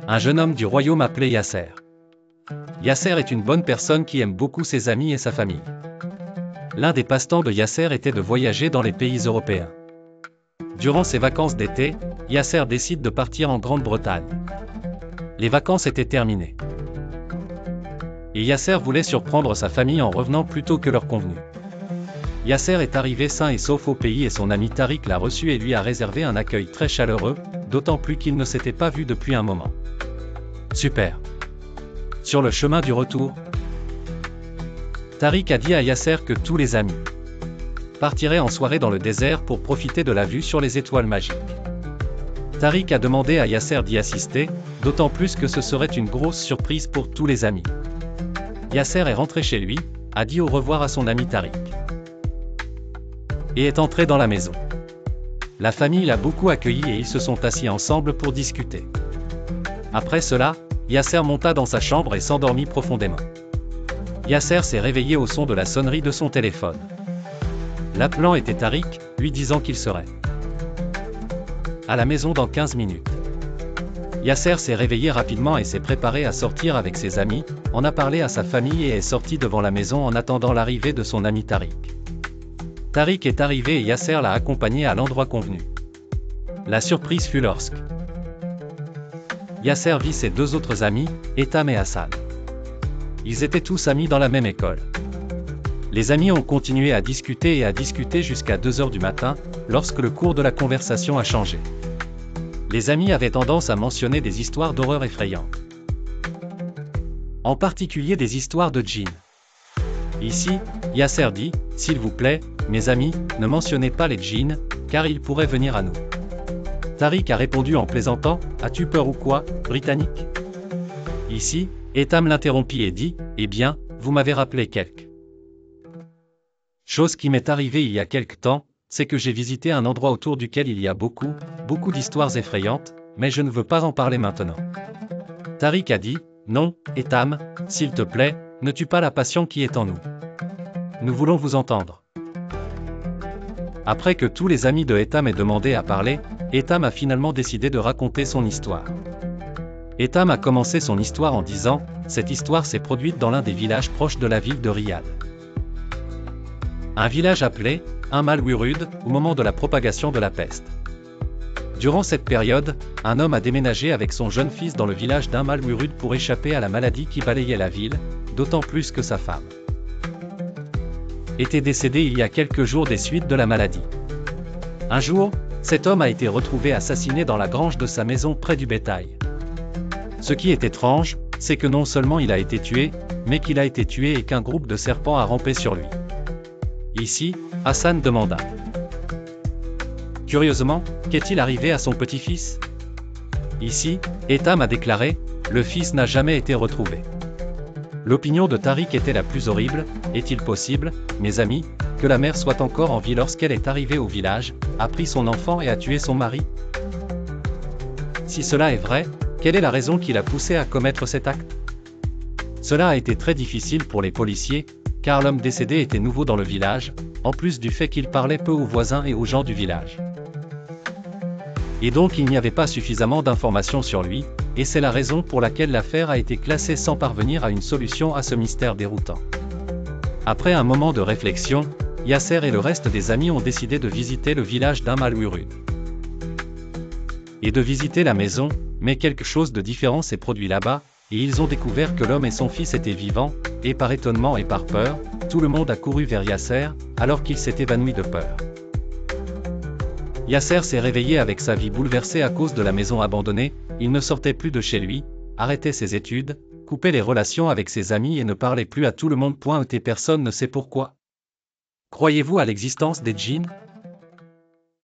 Un jeune homme du royaume appelé Yasser. Yasser est une bonne personne qui aime beaucoup ses amis et sa famille. L'un des passe-temps de Yasser était de voyager dans les pays européens. Durant ses vacances d'été, Yasser décide de partir en Grande-Bretagne. Les vacances étaient terminées. Et Yasser voulait surprendre sa famille en revenant plus tôt que leur convenu. Yasser est arrivé sain et sauf au pays et son ami Tariq l'a reçu et lui a réservé un accueil très chaleureux, d'autant plus qu'ils ne s'étaient pas vus depuis un moment. Super. Sur le chemin du retour, Tariq a dit à Yasser que tous les amis partiraient en soirée dans le désert pour profiter de la vue sur les étoiles magiques. Tariq a demandé à Yasser d'y assister, d'autant plus que ce serait une grosse surprise pour tous les amis. Yasser est rentré chez lui, a dit au revoir à son ami Tariq et est entré dans la maison. La famille l'a beaucoup accueilli et ils se sont assis ensemble pour discuter. Après cela, Yasser monta dans sa chambre et s'endormit profondément. Yasser s'est réveillé au son de la sonnerie de son téléphone. L'appelant était Tariq, lui disant qu'il serait à la maison dans 15 minutes. Yasser s'est réveillé rapidement et s'est préparé à sortir avec ses amis, en a parlé à sa famille et est sorti devant la maison en attendant l'arrivée de son ami Tariq. Tariq est arrivé et Yasser l'a accompagné à l'endroit convenu. La surprise fut lorsque Yasser vit ses deux autres amis, Etam et Hassan. Ils étaient tous amis dans la même école. Les amis ont continué à discuter jusqu'à 2 heures du matin, lorsque le cours de la conversation a changé. Les amis avaient tendance à mentionner des histoires d'horreur effrayantes. En particulier des histoires de djinns. Ici, Yasser dit, « S'il vous plaît, mes amis, ne mentionnez pas les djinns, car ils pourraient venir à nous. » Tariq a répondu en plaisantant, « As-tu peur ou quoi, Britannique ?» Ici, Etam l'interrompit et dit, « Eh bien, vous m'avez rappelé quelque chose qui m'est arrivée il y a quelque temps, c'est que j'ai visité un endroit autour duquel il y a beaucoup d'histoires effrayantes, mais je ne veux pas en parler maintenant. » Tariq a dit, « Non, Etam, s'il te plaît, ne tue pas la passion qui est en nous. Nous voulons vous entendre. » Après que tous les amis de Etam aient demandé à parler, Etam a finalement décidé de raconter son histoire. Etam a commencé son histoire en disant, « Cette histoire s'est produite dans l'un des villages proches de la ville de Riyad. Un village appelé Al-Wurud, au moment de la propagation de la peste. Durant cette période, un homme a déménagé avec son jeune fils dans le village d'Al-Wurud pour échapper à la maladie qui balayait la ville, d'autant plus que sa femme était décédée il y a quelques jours des suites de la maladie. Un jour, cet homme a été retrouvé assassiné dans la grange de sa maison près du bétail. Ce qui est étrange, c'est que non seulement il a été tué, mais qu'il a été tué et qu'un groupe de serpents a rampé sur lui. Ici, Hassan demanda. Curieusement, qu'est-il arrivé à son petit-fils? Ici, Etam a déclaré, le fils n'a jamais été retrouvé. L'opinion de Tariq était la plus horrible, est-il possible, mes amis, que la mère soit encore en vie lorsqu'elle est arrivée au village, a pris son enfant et a tué son mari? Si cela est vrai, quelle est la raison qui l'a poussé à commettre cet acte? Cela a été très difficile pour les policiers, car l'homme décédé était nouveau dans le village, en plus du fait qu'il parlait peu aux voisins et aux gens du village. Et donc il n'y avait pas suffisamment d'informations sur lui, et c'est la raison pour laquelle l'affaire a été classée sans parvenir à une solution à ce mystère déroutant. Après un moment de réflexion, Yasser et le reste des amis ont décidé de visiter le village d'Al-Wurud. Et de visiter la maison, mais quelque chose de différent s'est produit là-bas, et ils ont découvert que l'homme et son fils étaient vivants, et par étonnement et par peur, tout le monde a couru vers Yasser, alors qu'il s'est évanoui de peur. Yasser s'est réveillé avec sa vie bouleversée à cause de la maison abandonnée, il ne sortait plus de chez lui, arrêtait ses études, coupait les relations avec ses amis et ne parlait plus à tout le monde. Personne ne sait pourquoi. Croyez-vous à l'existence des djinns?